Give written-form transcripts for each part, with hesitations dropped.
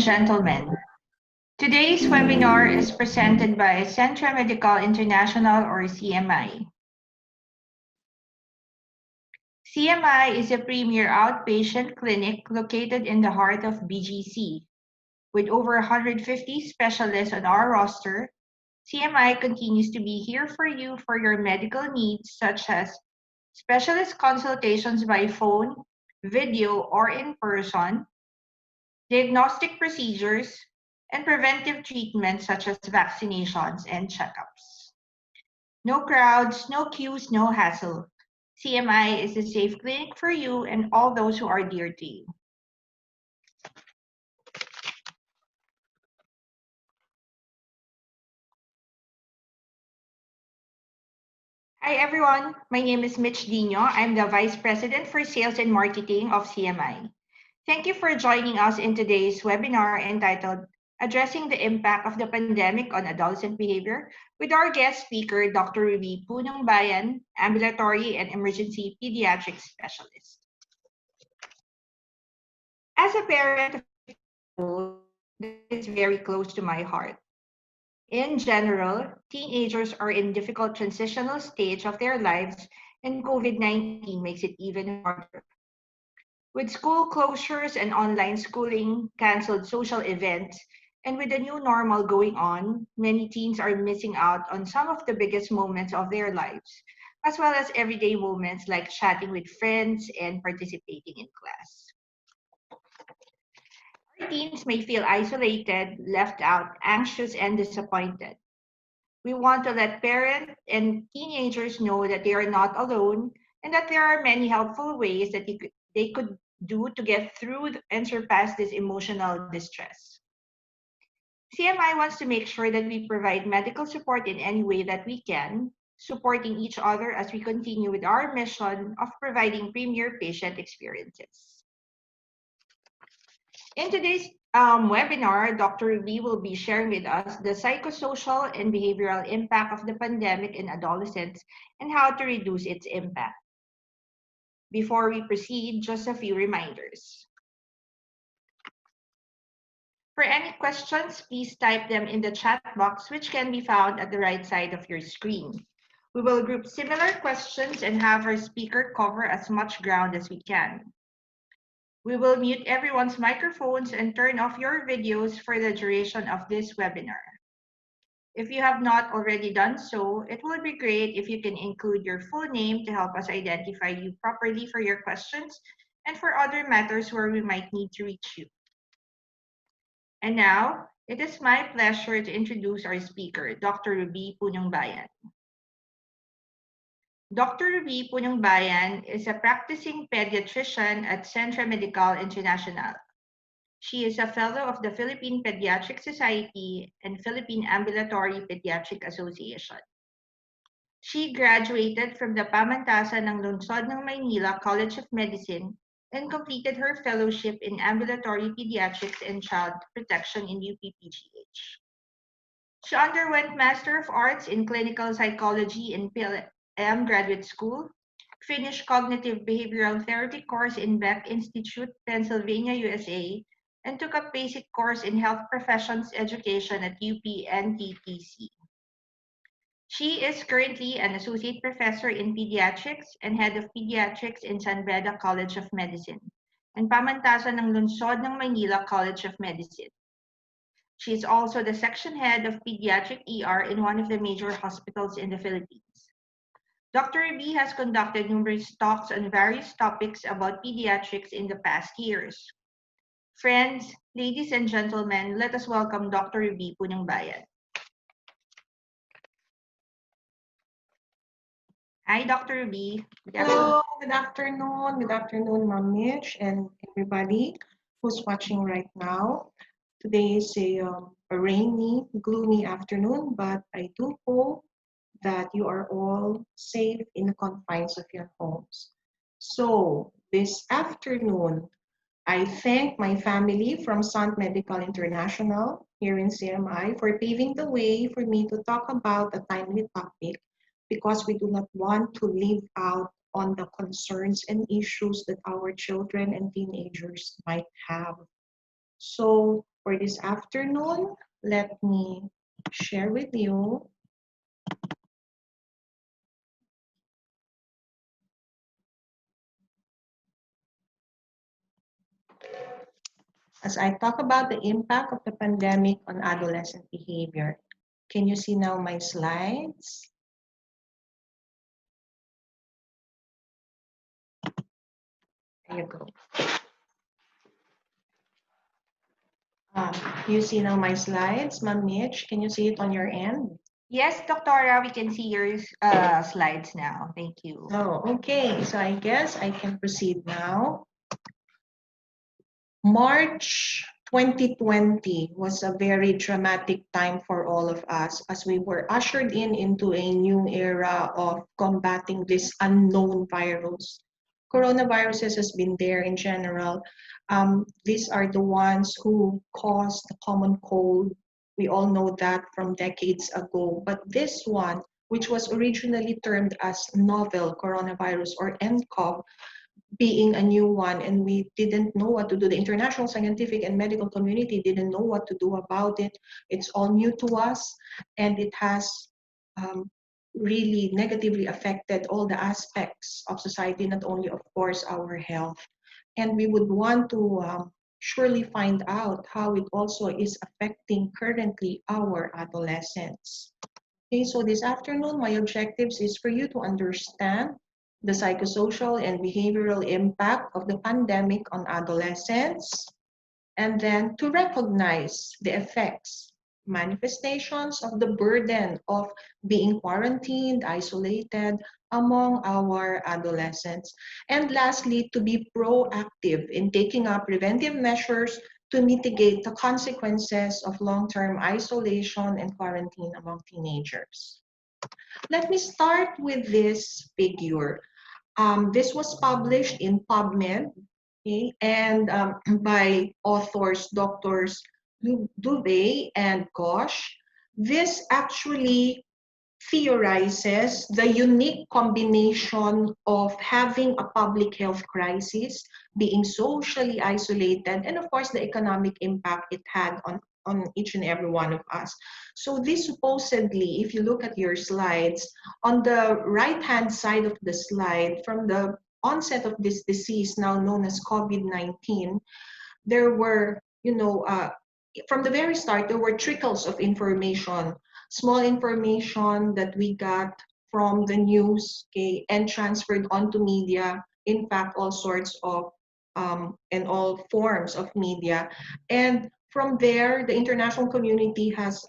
gentlemen, today's webinar is presented by Centre Medical International or CMI. CMI is a premier outpatient clinic located in the heart of BGC. With over 150 specialists on our roster, CMI continues to be here for you for your medical needs such as specialist consultations by phone, video, or in person, diagnostic procedures, and preventive treatments such as vaccinations and checkups. No crowds, no queues, no hassle. CMI is a safe clinic for you and all those who are dear to you. Hi everyone, my name is Mitch Dino. I'm the Vice President for Sales and Marketing of CMI. Thank you for joining us in today's webinar entitled Addressing the Impact of the Pandemic on Adolescent Behavior with our guest speaker, Dr. Ruby Punongbayan, Ambulatory and Emergency Pediatrics Specialist. As a parent, this is very close to my heart. In general, teenagers are in difficult transitional stage of their lives, and COVID-19 makes it even harder. With school closures and online schooling, canceled social events, and with the new normal going on, many teens are missing out on some of the biggest moments of their lives, as well as everyday moments like chatting with friends and participating in class. Our teens may feel isolated, left out, anxious, and disappointed. We want to let parents and teenagers know that they are not alone and that there are many helpful ways that they could do to get through and surpass this emotional distress. CMI wants to make sure that we provide medical support in any way that we can, supporting each other as we continue with our mission of providing premier patient experiences. In today's webinar, Dr. Ruby will be sharing with us the psychosocial and behavioral impact of the pandemic in adolescents and how to reduce its impact. Before we proceed, just a few reminders. For any questions, please type them in the chat box, which can be found at the right side of your screen. We will group similar questions and have our speaker cover as much ground as we can. We will mute everyone's microphones and turn off your videos for the duration of this webinar. If you have not already done so, it would be great if you can include your full name to help us identify you properly for your questions and for other matters where we might need to reach you. And now, it is my pleasure to introduce our speaker, Dr. Ruby Punongbayan. Dr. Ruby Punongbayan is a practicing pediatrician at Centre Medical International. She is a fellow of the Philippine Pediatric Society and Philippine Ambulatory Pediatric Association. She graduated from the Pamantasan ng Lungsod ng Maynila College of Medicine and completed her fellowship in Ambulatory Pediatrics and Child Protection in UPPGH. She underwent Master of Arts in Clinical Psychology in Graduate School, finished Cognitive Behavioral Therapy course in Beck Institute, Pennsylvania, USA, and took a basic course in Health Professions Education at UP-NTTC. She is currently an Associate Professor in Pediatrics and Head of Pediatrics in San Beda College of Medicine and Pamantasan ng Lungsod ng Maynila College of Medicine. She is also the Section Head of Pediatric ER in one of the major hospitals in the Philippines. Dr. Ruby has conducted numerous talks on various topics about pediatrics in the past years. Friends, ladies and gentlemen, let us welcome Dr. Ruby Punongbayan. Hi, Dr. Ruby. Hello, good afternoon. Good afternoon, Ma'am Mitch and everybody who's watching right now. Today is a rainy, gloomy afternoon, but I do hope that you are all safe in the confines of your homes. So this afternoon, I thank my family from Sant Medical International here in CMI for paving the way for me to talk about a timely topic because we do not want to leave out on the concerns and issues that our children and teenagers might have. So for this afternoon, let me share with you as I talk about the impact of the pandemic on adolescent behavior. Can you see now my slides? There you go. You see now my slides, Ma'am Mitch? Can you see it on your end? Yes, Doctora, we can see your slides now. Thank you. Oh, okay. So I guess I can proceed now. March 2020 was a very dramatic time for all of us as we were ushered in into a new era of combating this unknown virus. Coronaviruses has been there in general. These are the ones who cause the common cold. We all know that from decades ago. But this one, which was originally termed as novel coronavirus or nCoV, being a new one, and we didn't know what to do. The international scientific and medical community didn't know what to do about it. It's all new to us, and it has really negatively affected all the aspects of society, not only, of course, our health. And we would want to surely find out how it also is affecting currently our adolescents. Okay, so this afternoon, my objectives is for you to understand the psychosocial and behavioral impact of the pandemic on adolescents, and then to recognize the effects, manifestations of the burden of being quarantined, isolated among our adolescents. And lastly, to be proactive in taking up preventive measures to mitigate the consequences of long-term isolation and quarantine among teenagers. Let me start with this figure. This was published in PubMed, okay, and by authors Doctors Dubey and Gosh. This actually theorizes the unique combination of having a public health crisis, being socially isolated, and of course the economic impact it had on each and every one of us. So this supposedly, if you look at your slides, on the right-hand side of the slide, from the onset of this disease now known as COVID-19, there were, from the very start, there were trickles of information, small information that we got from the news, okay, and transferred onto media. In fact, all sorts of and all forms of media. And from there, the international community has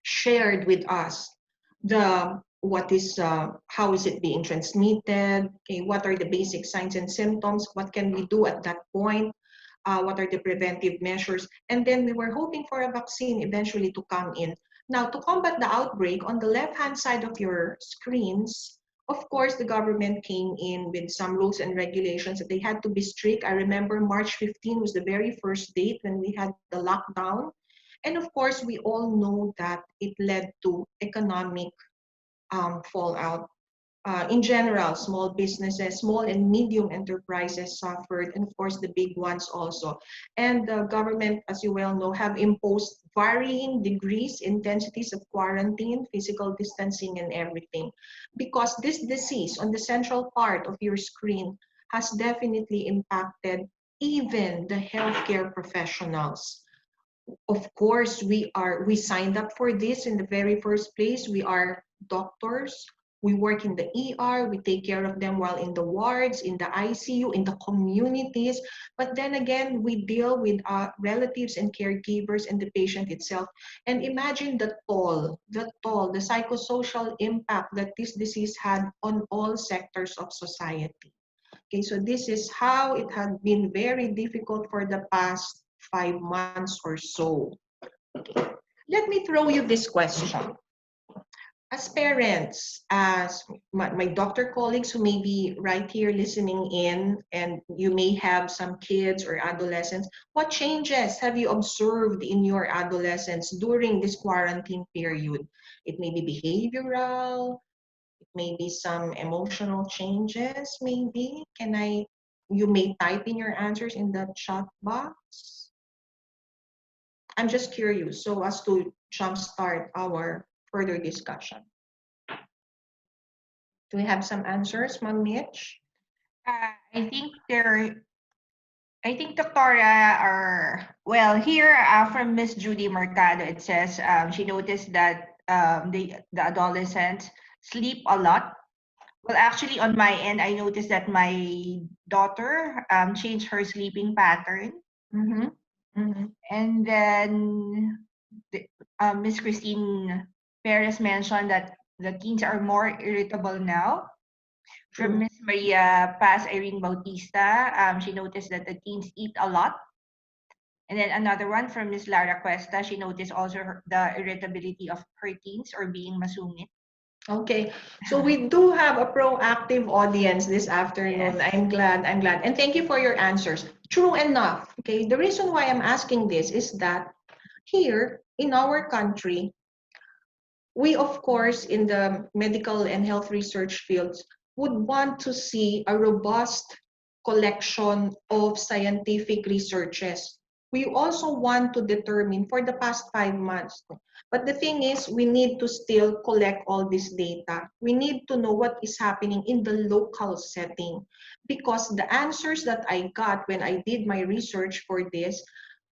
shared with us the what is how is it being transmitted, okay, what are the basic signs and symptoms, what can we do at that point, what are the preventive measures, and then we were hoping for a vaccine eventually to come in. Now, to combat the outbreak, on the left-hand side of your screens, of course, the government came in with some rules and regulations that they had to be strict. I remember March 15 was the very first date when we had the lockdown. And of course, we all know that it led to economic fallout. In general, small businesses, small and medium enterprises suffered, and of course the big ones also. And the government, as you well know, have imposed varying degrees, intensities of quarantine, physical distancing, and everything. Because this disease on the central part of your screen has definitely impacted even the healthcare professionals. Of course, we signed up for this in the very first place. We are doctors. We work in the ER. We take care of them while in the wards, in the ICU, in the communities. But then again, we deal with relatives and caregivers and the patient itself. And imagine the psychosocial impact that this disease had on all sectors of society. Okay, so this is how it had been very difficult for the past 5 months or so. Okay. Let me throw you this question. As parents, as my doctor colleagues who may be right here listening in, and you may have some kids or adolescents, what changes have you observed in your adolescents during this quarantine period? It may be behavioral, maybe some emotional changes, maybe. You may type in your answers in the chat box. I'm just curious, so as to jumpstart our further discussion. Do we have some answers, Ma'am Mitch? I think Doctora well here from Miss Judy Mercado. It says she noticed that the adolescents sleep a lot. Well, actually, on my end, I noticed that my daughter changed her sleeping pattern, Mm-hmm. Mm-hmm. and then Miss Christine Perez mentioned that the teens are more irritable now. From True. Miss Maria Paz Irene Bautista, she noticed that the teens eat a lot. And then another one from Miss Lara Cuesta, she noticed also the irritability of her teens or being masungit. Okay, so we do have a proactive audience this afternoon. Yes. I'm glad, I'm glad. And thank you for your answers. True enough, okay, the reason why I'm asking this is that here in our country, we, of course, in the medical and health research fields, would want to see a robust collection of scientific researches. We also want to determine for the past 5 months. But the thing is, we need to still collect all this data. We need to know what is happening in the local setting, because the answers that I got when I did my research for this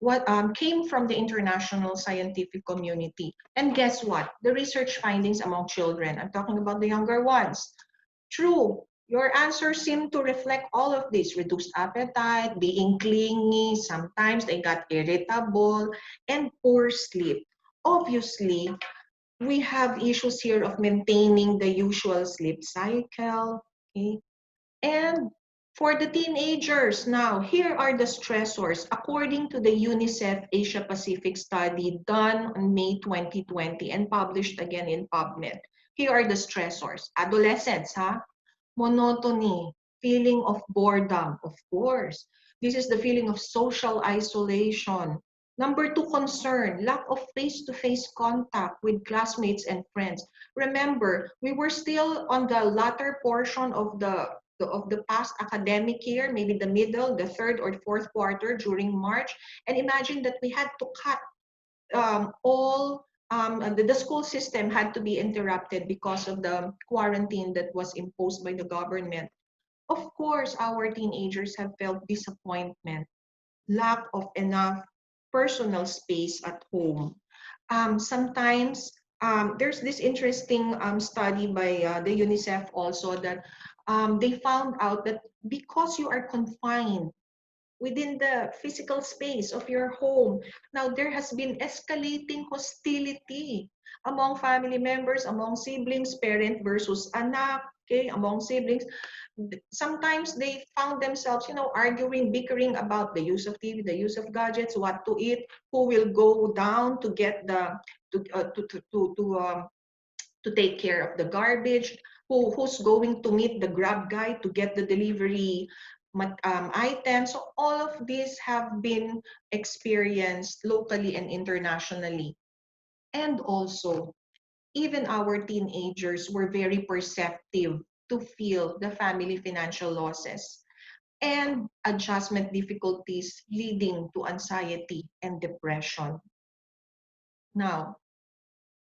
what came from the international scientific community. And guess what? The research findings among children, I'm talking about the younger ones. True, your answers seem to reflect all of this: reduced appetite, being clingy, sometimes they got irritable, and poor sleep. Obviously, we have issues here of maintaining the usual sleep cycle. Okay? And for the teenagers, now, here are the stressors according to the UNICEF Asia Pacific study done on May 2020 and published again in PubMed. Here are the stressors. Adolescents, monotony, feeling of boredom, of course. This is the feeling of social isolation. Number two, concern, lack of face-to-face contact with classmates and friends. Remember, we were still on the latter portion of the past academic year, maybe the middle, the third or fourth quarter during March. And imagine that we had to cut the school system had to be interrupted because of the quarantine that was imposed by the government. Of course, our teenagers have felt disappointment, lack of enough personal space at home. Sometimes there's this interesting study by the UNICEF also that they found out that because you are confined within the physical space of your home, now there has been escalating hostility among family members, among siblings, parent versus anak, okay, among siblings. Sometimes they found themselves, arguing, bickering about the use of TV, the use of gadgets, what to eat, who will go down to get the to to take care of the garbage, who's going to meet the grab guy to get the delivery items. So all of these have been experienced locally and internationally. And also, even our teenagers were very perceptive to feel the family financial losses and adjustment difficulties leading to anxiety and depression. Now,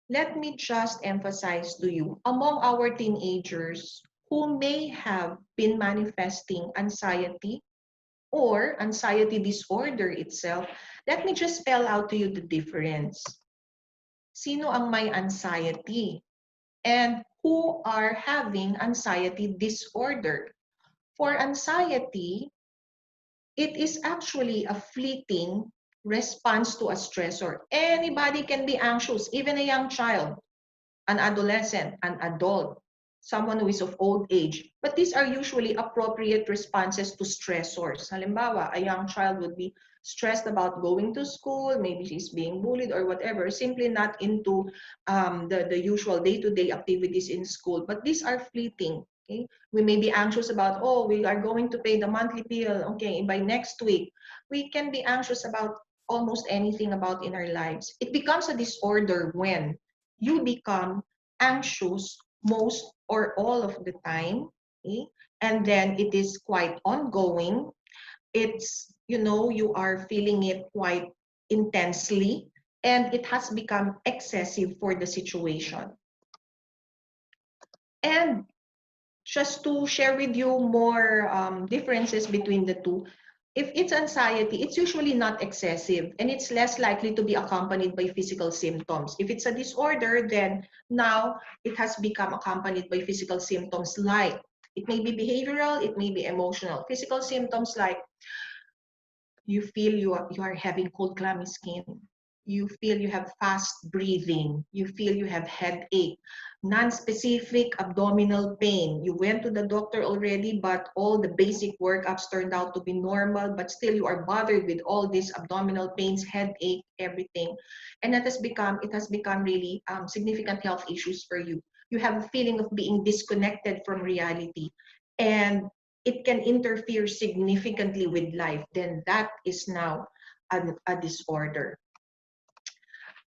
let me just emphasize to you, among our teenagers who may have been manifesting anxiety or anxiety disorder itself, let me just spell out to you the difference. Sino ang may anxiety and who are having anxiety disorder? For anxiety, it is actually a fleeting response to a stressor. Anybody can be anxious, even a young child, an adolescent, an adult, someone who is of old age. But these are usually appropriate responses to stressors. Halimbawa, a young child would be stressed about going to school, maybe she's being bullied or whatever, simply not into the usual day-to-day activities in school. But these are fleeting. Okay? We may be anxious about, oh, we are going to pay the monthly bill, okay, by next week. We can be anxious about almost anything about in our lives. It becomes a disorder when you become anxious most or all of the time, okay? And then it is quite ongoing. It's, you are feeling it quite intensely, and it has become excessive for the situation. And just to share with you more differences between the two, if it's anxiety, it's usually not excessive and it's less likely to be accompanied by physical symptoms. If it's a disorder, then now it has become accompanied by physical symptoms like it may be behavioral, it may be emotional. Physical symptoms like you feel you are having cold, clammy skin. You feel you have fast breathing. You feel you have headache, non-specific abdominal pain. You went to the doctor already, but all the basic workups turned out to be normal, but still you are bothered with all these abdominal pains, headache, everything. And it has become really significant health issues for you. You have a feeling of being disconnected from reality. And it can interfere significantly with life, then that is now a disorder.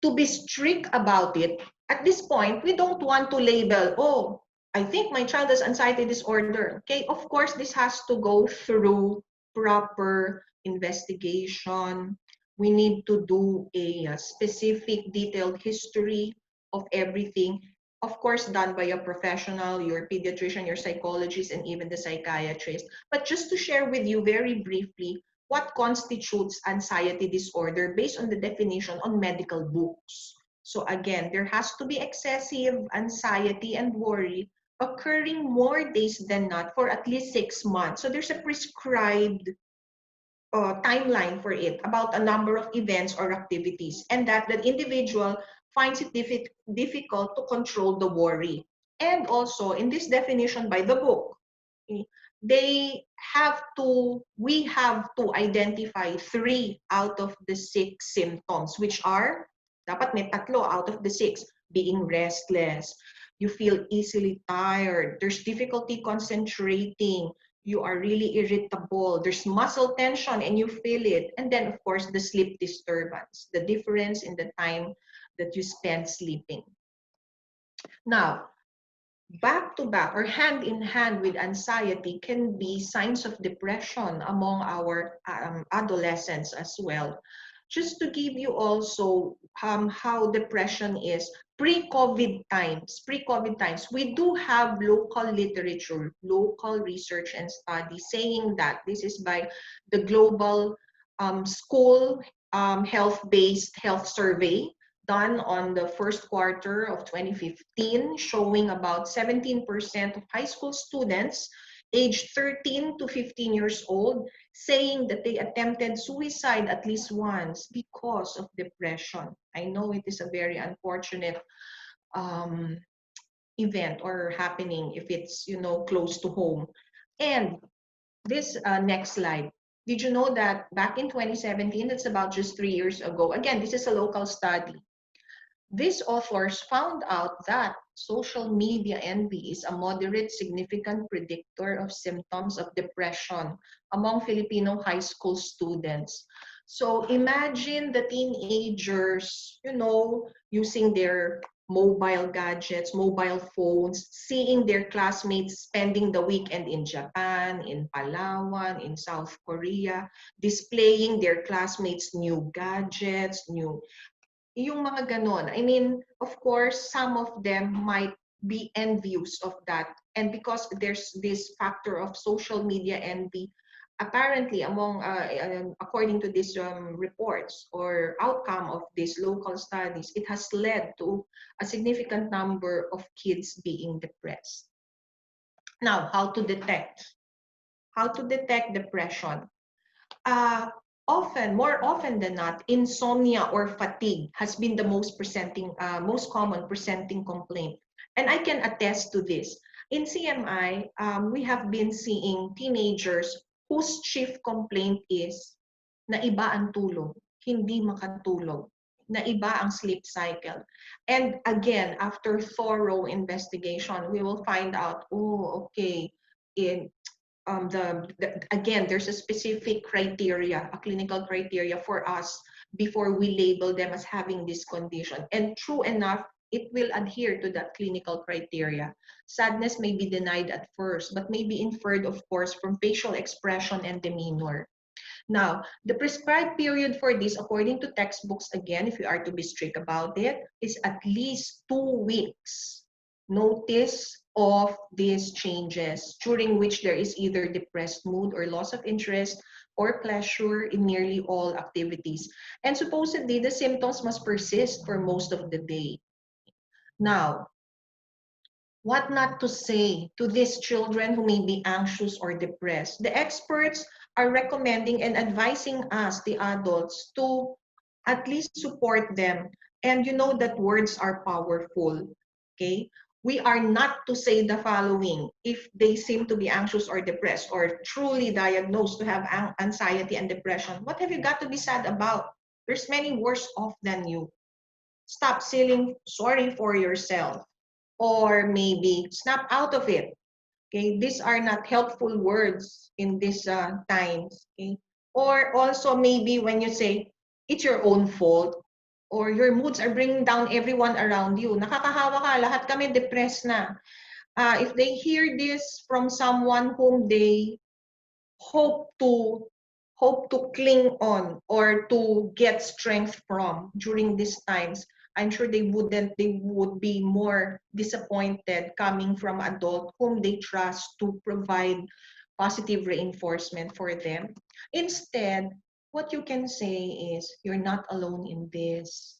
To be strict about it, at this point, we don't want to label, oh, I think my child has anxiety disorder. Okay, of course, this has to go through proper investigation. We need to do a specific detailed history of everything, of course, done by a professional, your pediatrician, your psychologist, and even the psychiatrist. But just to share with you very briefly what constitutes anxiety disorder based on the definition on medical books. So again, there has to be excessive anxiety and worry occurring more days than not for at least 6 months. So there's a prescribed timeline for it about a number of events or activities, and that the individual finds it difficult to control the worry. And also in this definition by the book, we have to identify 3 out of the 6 symptoms, which are, dapat may 3 out of the 6, being restless, you feel easily tired, there's difficulty concentrating, you are really irritable, there's muscle tension and you feel it, and then of course the sleep disturbance, the difference in the time that you spend sleeping. Now, back to back or hand in hand with anxiety can be signs of depression among our adolescents as well. Just to give you also how depression is pre-COVID times. Pre-COVID times, we do have local literature, local research and study saying that this is by the global school health-based health survey done on the first quarter of 2015, showing about 17% of high school students aged 13 to 15 years old saying that they attempted suicide at least once because of depression. I know it is a very unfortunate event or happening if it's, close to home. And this next slide. Did you know that back in 2017, that's about just 3 years ago, again, this is a local study, these authors found out that social media envy is a moderate significant predictor of symptoms of depression among Filipino high school students. So imagine the teenagers, using their mobile gadgets, mobile phones, seeing their classmates spending the weekend in Japan, in Palawan, in South Korea, displaying their classmates' new gadgets, yung mga ganon. I mean, of course, some of them might be envious of that. And because there's this factor of social media envy, apparently according to these reports or outcome of these local studies, it has led to a significant number of kids being depressed. Now, how to detect? How to detect depression? More often than not, insomnia or fatigue has been the most common presenting complaint. And I can attest to this. In CMI, we have been seeing teenagers whose chief complaint is na iba ang tulog, hindi makatulog, na iba ang sleep cycle. And again, after thorough investigation, we will find out, oh, okay, again, there's a specific criteria, a clinical criteria for us before we label them as having this condition. And true enough, it will adhere to that clinical criteria. Sadness may be denied at first, but may be inferred, of course, from facial expression and demeanor. Now, the prescribed period for this, according to textbooks, again, if you are to be strict about it, is at least 2 weeks notice of these changes, during which there is either depressed mood or loss of interest or pleasure in nearly all activities. And supposedly, the symptoms must persist for most of the day. Now, what not to say to these children who may be anxious or depressed? The experts are recommending and advising us, the adults, to at least support them. And you know that words are powerful, okay? We are not to say the following if they seem to be anxious or depressed or truly diagnosed to have anxiety and depression. What have you got to be sad about? There's many worse off than you. Stop feeling sorry for yourself, or maybe snap out of it. Okay, these are not helpful words in these times. Okay, or also maybe when you say it's your own fault, or your moods are bringing down everyone around you. Nakakahawa ka, lahat kami depressed na. If they hear this from someone whom they hope to hope to cling on or to get strength from during these times, I'm sure they would be more disappointed coming from adult whom they trust to provide positive reinforcement for them. Instead, what you can say is, you're not alone in this.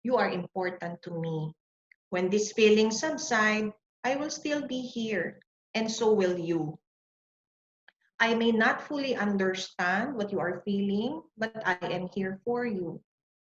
You are important to me. When these feelings subside, I will still be here, and so will you. I may not fully understand what you are feeling, but I am here for you.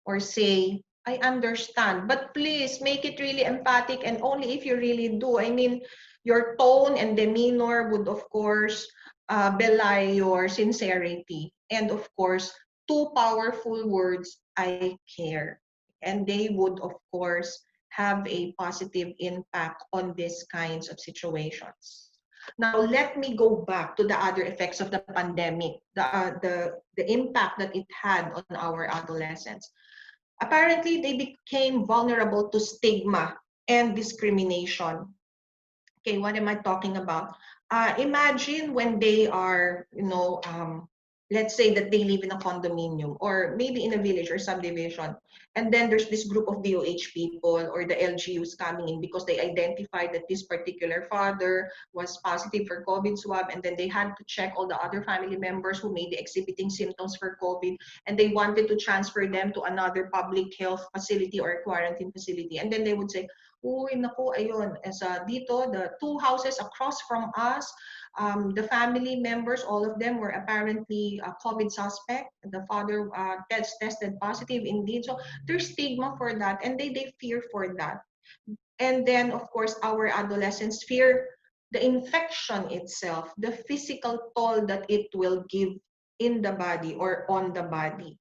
Or say, I understand, but please make it really empathic and only if you really do. I mean, your tone and demeanor would, of course, belie your sincerity. And of course, two powerful words, I care. And they would, of course, have a positive impact on these kinds of situations. Now, let me go back to the other effects of the pandemic, the impact that it had on our adolescents. Apparently, they became vulnerable to stigma and discrimination. Okay, what am I talking about? Imagine when they are, let's say that they live in a condominium or maybe in a village or subdivision, and then there's this group of DOH people or the LGUs coming in because they identified that this particular father was positive for COVID swab, and then they had to check all the other family members who may be exhibiting symptoms for COVID, and they wanted to transfer them to another public health facility or quarantine facility. And then they would say, uy, naku, ayun, dito, the two houses across from us, the family members, all of them were apparently COVID suspect. The father tested positive indeed. So there's stigma for that, and they fear for that. And then, of course, our adolescents fear the infection itself, the physical toll that it will give in the body or on the body.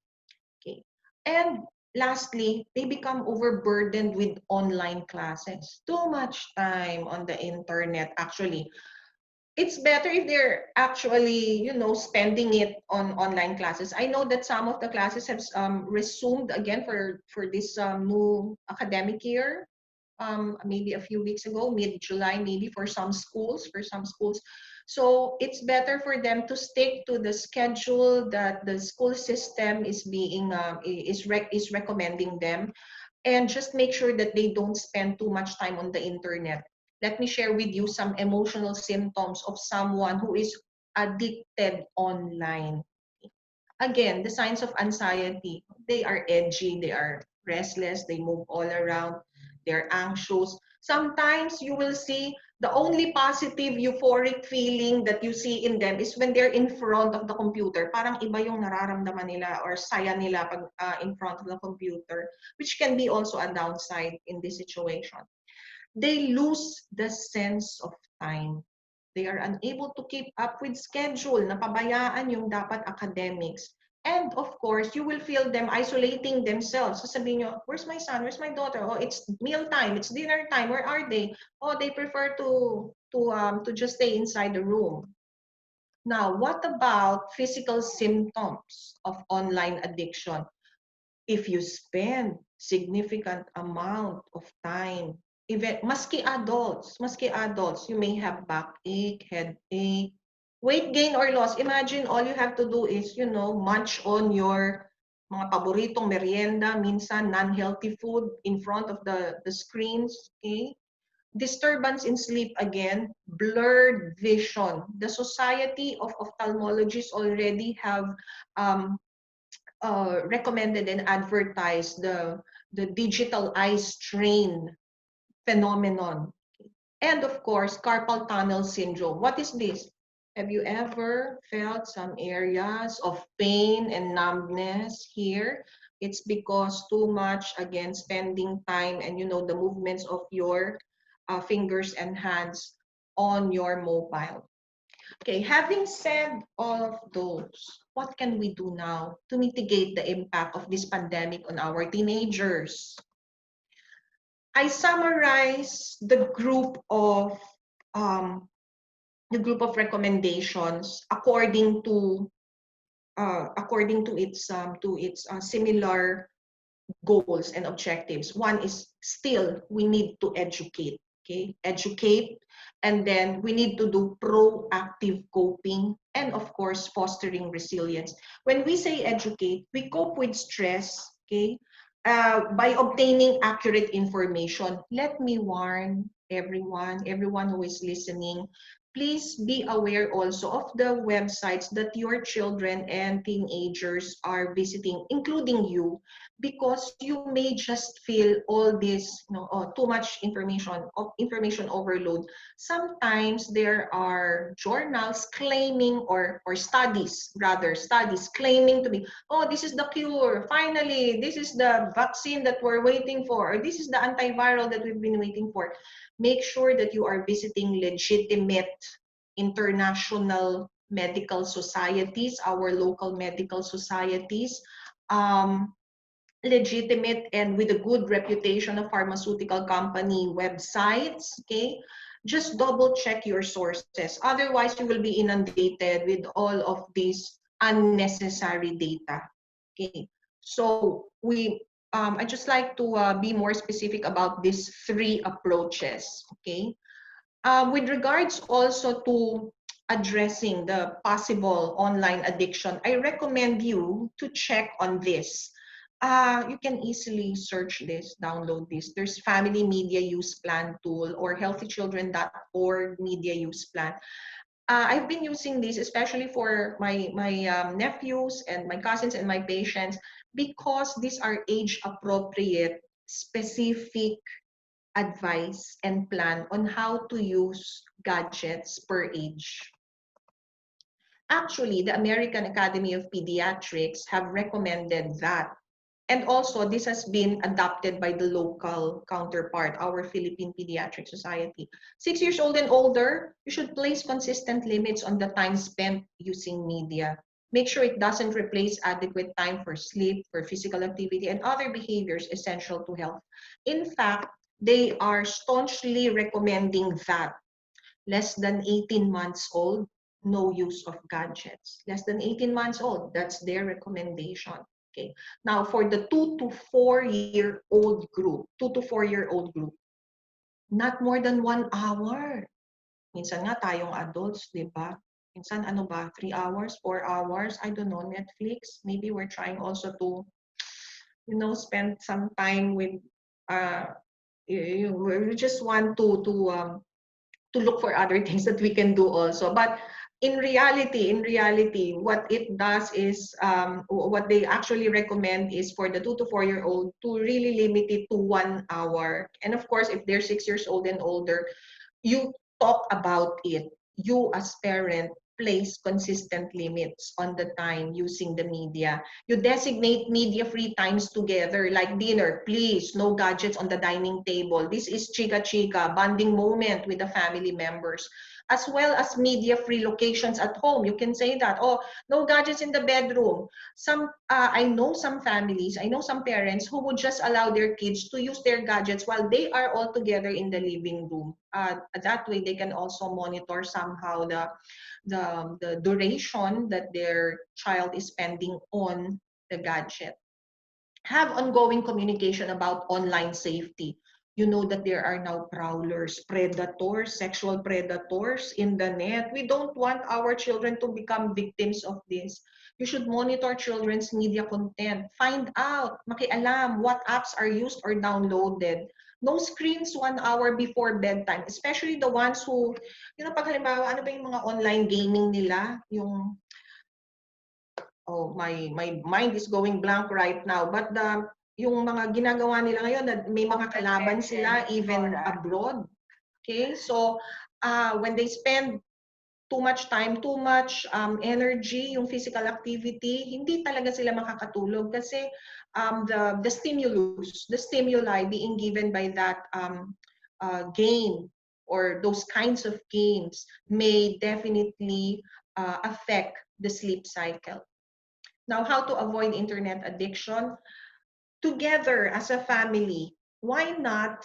Okay. And lastly, they become overburdened with online classes. Too much time on the internet, actually. It's better if they're actually, spending it on online classes. I know that some of the classes have resumed again for this new academic year. Maybe a few weeks ago, mid-July, maybe for some schools, So it's better for them to stick to the schedule that the school system is being is recommending them, and just make sure that they don't spend too much time on the internet. Let me share with you some emotional symptoms of someone who is addicted online. Again, the signs of anxiety, they are edgy, they are restless, they move all around, they're anxious. Sometimes you will see the only positive euphoric feeling that you see in them is when they're in front of the computer. Parang iba yung nararamdaman nila or saya nila pag in front of the computer, which can be also a downside in this situation. They lose the sense of time. They are unable to keep up with schedule, napabayaan yung dapat academics. And of course, you will feel them isolating themselves. Sasabihin nyo, where's my son? Where's my daughter? Oh, it's meal time. It's dinner time. Where are they? Oh, they prefer to just stay inside the room. Now, what about physical symptoms of online addiction? If you spend significant amount of time, even maski adults, you may have backache, headache, Weight gain or loss, imagine all you have to do is, munch on your mga paboritong merienda, minsan non-healthy food in front of the screens, okay? Disturbance in sleep again, blurred vision. The Society of Ophthalmologists already have um, recommended and advertised the digital eye strain phenomenon. And of course, carpal tunnel syndrome. What is this? Have you ever felt some areas of pain and numbness here? It's because too much, again, spending time and the movements of your fingers and hands on your mobile. Okay, having said all of those, what can we do now to mitigate the impact of this pandemic on our teenagers? I summarize um, the group of recommendations according to its similar goals and objectives. One is still we need to educate, okay? Educate, and then we need to do proactive coping and of course fostering resilience. When we say educate, we cope with stress, okay? By obtaining accurate information. Let me warn everyone who is listening, please be aware also of the websites that your children and teenagers are visiting, including you, because you may just feel all this, too much information overload. Sometimes there are journals claiming, or studies claiming to be, oh, this is the cure, finally, this is the vaccine that we're waiting for, or this is the antiviral that we've been waiting for. Make sure that you are visiting legitimate international medical societies, our local medical societies, um, legitimate and with a good reputation of pharmaceutical company websites, okay? Just double check your sources. Otherwise, you will be inundated with all of these unnecessary data, okay? So I just like to be more specific about these three approaches, okay? With regards also to addressing the possible online addiction, I recommend you to check on this. You can easily search this, download this. There's Family Media Use Plan tool or healthychildren.org media use plan. I've been using this especially for my nephews and my cousins and my patients because these are age appropriate, specific advice and plan on how to use gadgets per age. Actually, the American Academy of Pediatrics have recommended that. And also, this has been adopted by the local counterpart, our Philippine Pediatric Society. 6 years old and older, you should place consistent limits on the time spent using media. Make sure it doesn't replace adequate time for sleep, for physical activity, and other behaviors essential to health. In fact, they are staunchly recommending that less than 18 months old, no use of gadgets. Less than 18 months old, that's their recommendation. Okay. Now, for the 2 to 4 year old group, not more than 1 hour. Minsan nga tayong adults, di ba? Minsan 3 hours, 4 hours, I don't know, Netflix. Maybe we're trying also to, spend some time with, we just want to look for other things that we can do also. But in reality, what it does is, what they actually recommend is for the 2 to 4 year old to really limit it to 1 hour. And of course, if they're 6 years old and older, you talk about it. You as parent place consistent limits on the time using the media. You designate media-free times together, like dinner. Please, no gadgets on the dining table. This is chika-chika, bonding moment with the family members. As well as media-free locations at home. You can say that, oh, no gadgets in the bedroom. I know some families, I know some parents who would just allow their kids to use their gadgets while they are all together in the living room. That way, they can also monitor somehow the duration that their child is spending on the gadget. Have ongoing communication about online safety. you know that there are now prowlers, predators, sexual predators in the net. We don't want our children to become victims of this. You should monitor children's media content. Find out, makialam, what apps are used or downloaded. No screens 1 hour before bedtime, especially the ones who, pag halimbawa, ano ba yung mga online gaming nila? My mind is going blank right now. But yung mga ginagawa nila ngayon, may mga kalaban sila even abroad. Okay, so when they spend too much time, too much energy, yung physical activity, hindi talaga sila makakatulog kasi the stimuli being given by that game or those kinds of games may definitely affect the sleep cycle. Now, how to avoid internet addiction? Together as a family, why not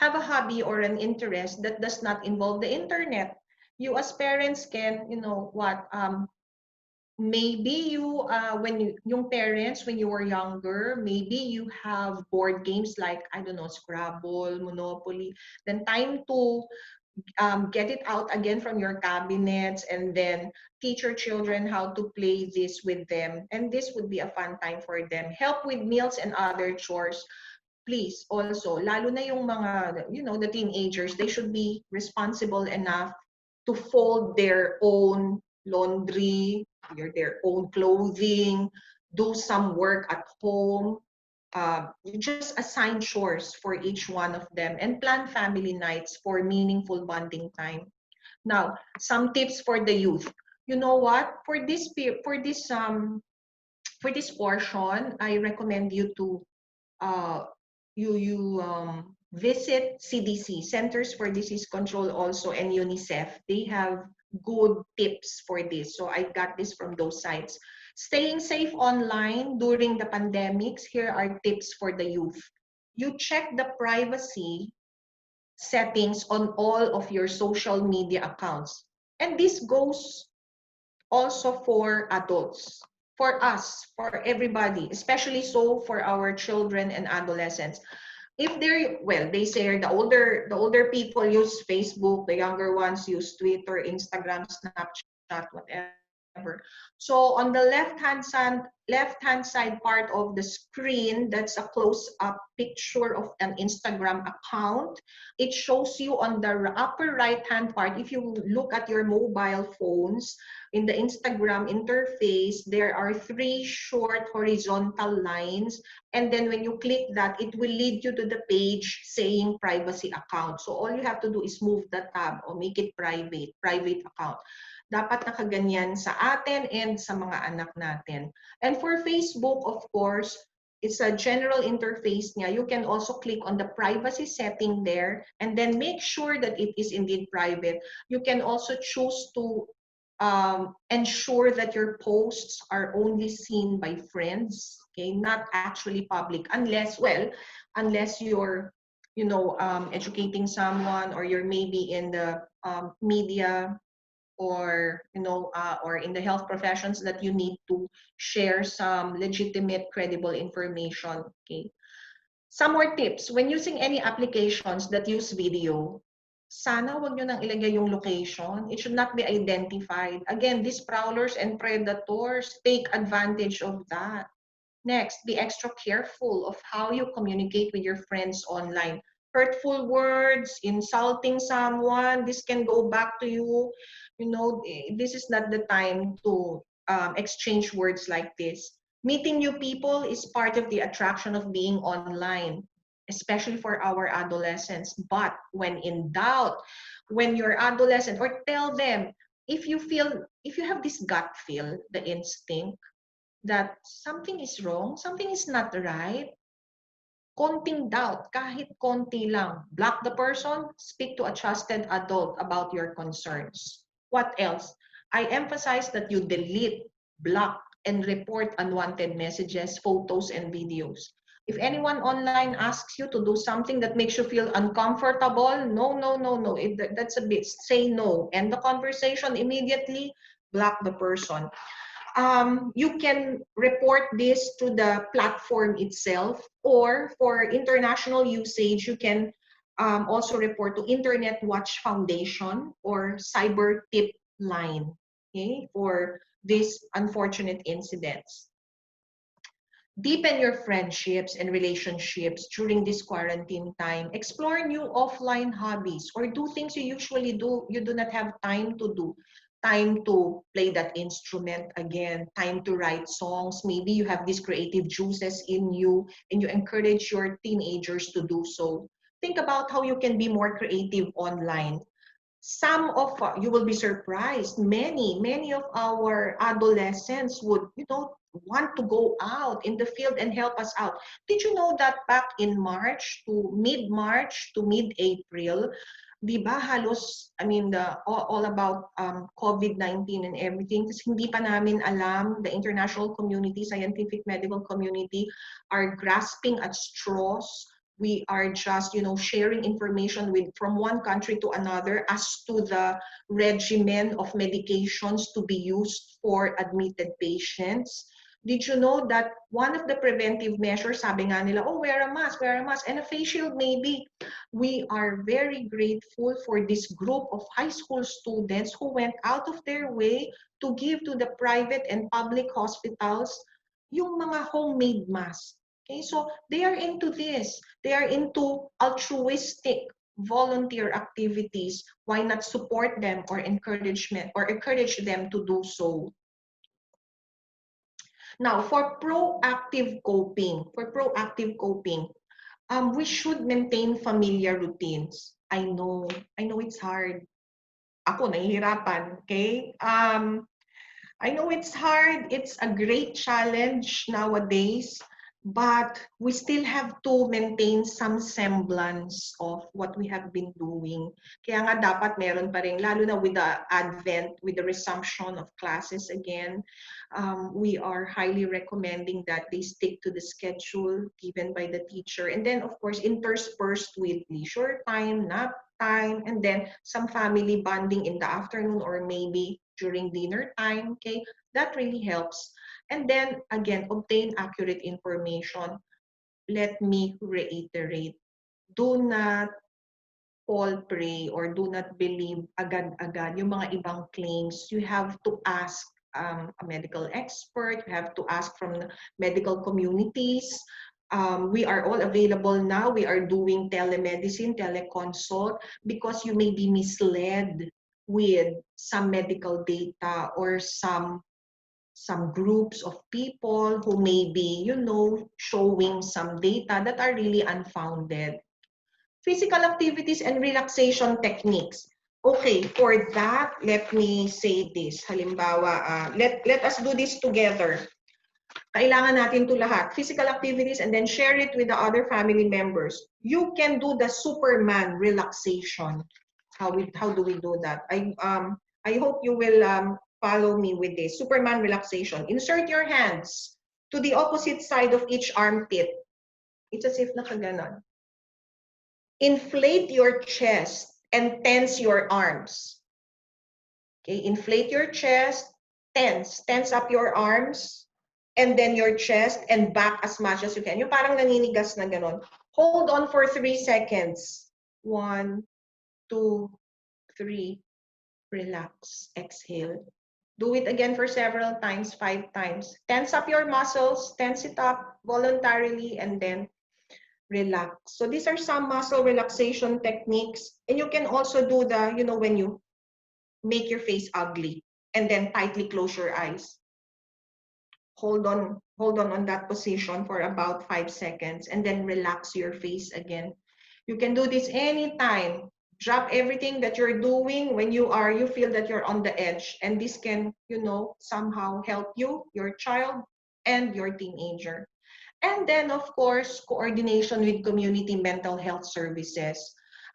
have a hobby or an interest that does not involve the internet? You as parents can, maybe you, yung parents, when you were younger, maybe you have board games like, I don't know, Scrabble, Monopoly, then time to get it out again from your cabinets and then teach your children how to play this with them. And this would be a fun time for them. Help with meals and other chores. Please also, lalo na yung mga, the teenagers, they should be responsible enough to fold their own laundry, their own clothing, do some work at home. You just assign chores for each one of them and plan family nights for meaningful bonding time. Now, some tips for the youth. You know what? For this portion, I recommend you to visit CDC, Centers for Disease Control also, and UNICEF. They have good tips for this. So I got this from those sites. Staying safe online during the pandemics, here are tips for the youth. You check the privacy settings on all of your social media accounts. And this goes also for adults, for us, for everybody, especially so for our children and adolescents. If they say the older people use Facebook, the younger ones use Twitter, Instagram, Snapchat, whatever. So on the left-hand side part of the screen, that's a close-up picture of an Instagram account. It shows you on the upper right-hand part, if you look at your mobile phones, in the Instagram interface, there are 3 short horizontal lines. And then when you click that, it will lead you to the page saying privacy account. So all you have to do is move the tab or make it private account. Dapat nakaganyan sa atin and sa mga anak natin. And for Facebook, of course, it's a general interface niya. You can also click on the privacy setting there and then make sure that it is indeed private. You can also choose to ensure that your posts are only seen by friends, okay, not actually public, unless you're, educating someone or you're maybe in the media or, or in the health professions that you need to share some legitimate, credible information, okay. Some more tips. When using any applications that use video, sana wag nyo nang ilagay yung location. It should not be identified. Again, these prowlers and predators take advantage of that. Next, be extra careful of how you communicate with your friends online. Hurtful words, insulting someone, this can go back to you. This is not the time to exchange words like this. Meeting new people is part of the attraction of being online, especially for our adolescents. But when in doubt, when you're adolescent, or tell them, if you have this gut feel, the instinct that something is wrong, something is not right, konting doubt, kahit konti lang, block the person, speak to a trusted adult about your concerns. What else? I emphasize that you delete, block, and report unwanted messages, photos, and videos. If anyone online asks you to do something that makes you feel uncomfortable, no. That's a bit, say no. End the conversation immediately, block the person. you can report this to the platform itself, or for international usage, you can also report to Internet Watch Foundation or Cyber Tip Line, okay, for these unfortunate incidents. Deepen your friendships and relationships during this quarantine time. Explore new offline hobbies or do things you usually do not have time to do. Time to play that instrument again, time to write songs. Maybe you have these creative juices in you and you encourage your teenagers to do so. Think about how you can be more creative online. Some of you will be surprised, many of our adolescents would, want to go out in the field and help us out. Did you know that back in March to mid-April, di ba halos, I mean, all about COVID-19 and everything, kasi hindi pa namin alam, the international community, scientific medical community are grasping at straws. We are just, sharing information from one country to another as to the regimen of medications to be used for admitted patients. Did you know that one of the preventive measures, sabi nga nila, oh, wear a mask, and a face shield maybe. We are very grateful for this group of high school students who went out of their way to give to the private and public hospitals yung mga homemade masks. Okay, so they are into this. They are into altruistic volunteer activities. Why not support them or encourage them to do so? Now, for proactive coping, we should maintain familiar routines. I know it's hard. Ako, nahihirapan, okay? I know it's hard. It's a great challenge nowadays. But we still have to maintain some semblance of what we have been doing. Kaya nga dapat meron pa rin, lalo na with the advent, with the resumption of classes again, we are highly recommending that they stick to the schedule given by the teacher. And then, of course, interspersed with leisure time, nap time, and then some family bonding in the afternoon or maybe during dinner time, okay? That really helps. And then, again, obtain accurate information. Let me reiterate. Do not fall prey or do not believe agad-agad yung mga ibang claims. You have to ask a medical expert. You have to ask from medical communities. We are all available now. We are doing telemedicine, teleconsult, because you may be misled with some medical data or some groups of people who may be, showing some data that are really unfounded. Physical activities and relaxation techniques. Okay, for that, let me say this. Halimbawa, let us do this together. Kailangan natin to lahat. Physical activities and then share it with the other family members. You can do the Superman relaxation. How do we do that? I hope you will follow me with this. Superman relaxation. Insert your hands to the opposite side of each armpit. It's as if nakaganon. Inflate your chest and tense your arms. Okay, inflate your chest, tense up your arms, and then your chest and back as much as you can. Yung parang naninigas na ganon. Hold on for 3 seconds. 1, 2, 3. Relax. Exhale. Do it again for several times, 5 times. Tense up your muscles, tense it up voluntarily, and then relax. So these are some muscle relaxation techniques. And you can also do the, when you make your face ugly and then tightly close your eyes. Hold on that position for about 5 seconds and then relax your face again. You can do this anytime. Drop everything that you're doing when you feel that you're on the edge, and this can, somehow help you, your child, and your teenager. And then, of course, coordination with community mental health services.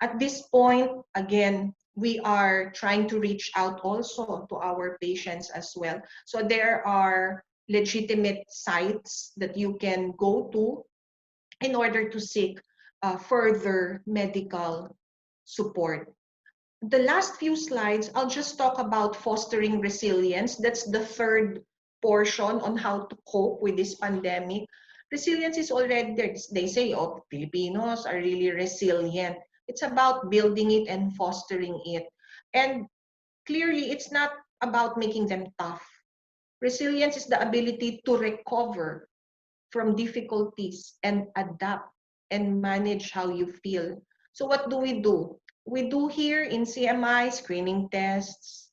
At this point, again, we are trying to reach out also to our patients as well. So there are legitimate sites that you can go to in order to seek further medical support. The last few slides, I'll just talk about fostering resilience. That's the third portion on how to cope with this pandemic, resilience is already there. They say, oh, Filipinos are really resilient. It's about building it and fostering it. And clearly, it's not about making them tough. Resilience is the ability to recover from difficulties and adapt and manage how you feel. So what do? We do here in CMI screening tests.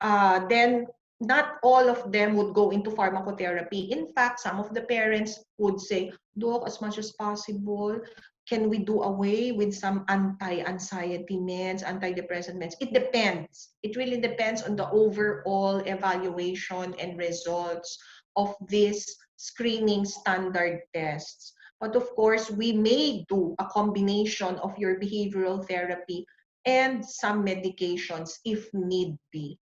Then not all of them would go into pharmacotherapy. In fact, some of the parents would say, Doc, as much as possible, can we do away with some anti-anxiety meds, antidepressant meds? It depends. It really depends on the overall evaluation and results of these screening standard tests. But of course, we may do a combination of your behavioral therapy and some medications if need be.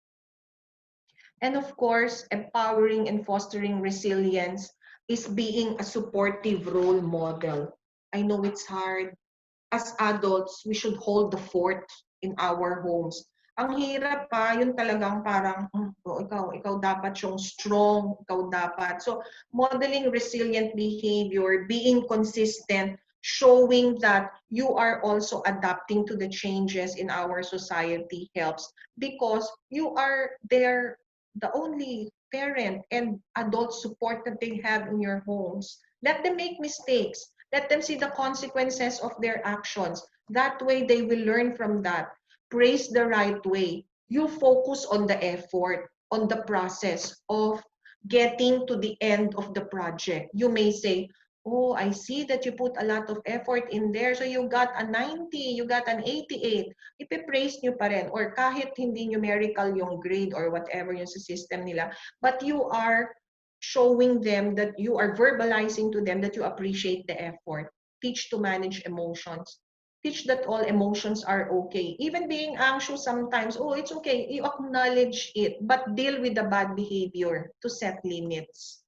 And of course, empowering and fostering resilience is being a supportive role model. I know it's hard. As adults, we should hold the fort in our homes. Ang hirap pa, yun talagang parang, oh, ikaw dapat yung strong, ikaw dapat. So, modeling resilient behavior, being consistent, showing that you are also adapting to the changes in our society helps because you are there, the only parent and adult support that they have in your homes. Let them make mistakes. Let them see the consequences of their actions. That way, they will learn from that. Praise the right way. You focus on the effort, on the process of getting to the end of the project. You may say, oh, I see that you put a lot of effort in there. So you got a 90, you got an 88. Ipipraise nyo pa rin. Or kahit hindi numerical yung grade or whatever yung sa system nila. But you are showing them that you are verbalizing to them that you appreciate the effort. Teach to manage emotions. Teach that all emotions are okay. Even being anxious sometimes, oh, it's okay. You acknowledge it, but deal with the bad behavior to set limits.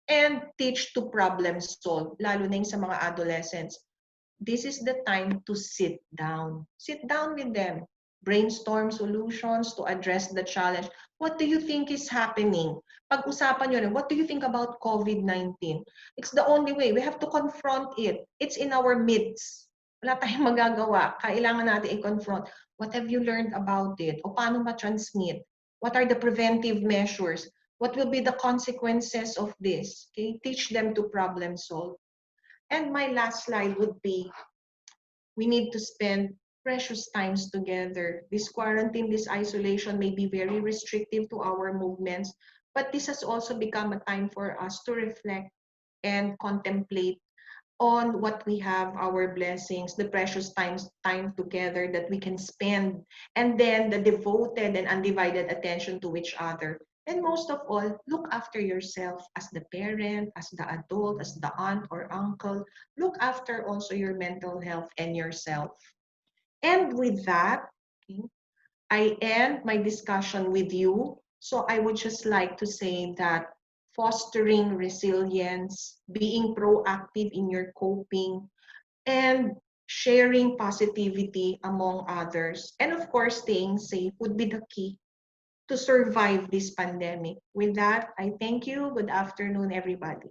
And teach to problem solve, lalo na yung sa mga adolescents. This is the time to sit down. Sit down with them. Brainstorm solutions to address the challenge. What do you think is happening? Pag-usapan nyo rin, what do you think about COVID-19? It's the only way. We have to confront it. It's in our midst. Wala tayong magagawa. Kailangan natin i-confront. What have you learned about it? O paano ma-transmit? What are the preventive measures? What will be the consequences of this? Okay? Teach them to problem solve. And my last slide would be, we need to spend precious times together. This quarantine, this isolation may be very restrictive to our movements, but this has also become a time for us to reflect and contemplate on what we have, our blessings, the precious time together that we can spend, and then the devoted and undivided attention to each other. And most of all, look after yourself as the parent, as the adult, as the aunt or uncle. Look after also your mental health and yourself. And with that, okay, I end my discussion with you. So I would just like to say that fostering resilience, being proactive in your coping, and sharing positivity among others, and of course, staying safe would be the key to survive this pandemic. With that, I thank you. Good afternoon, everybody.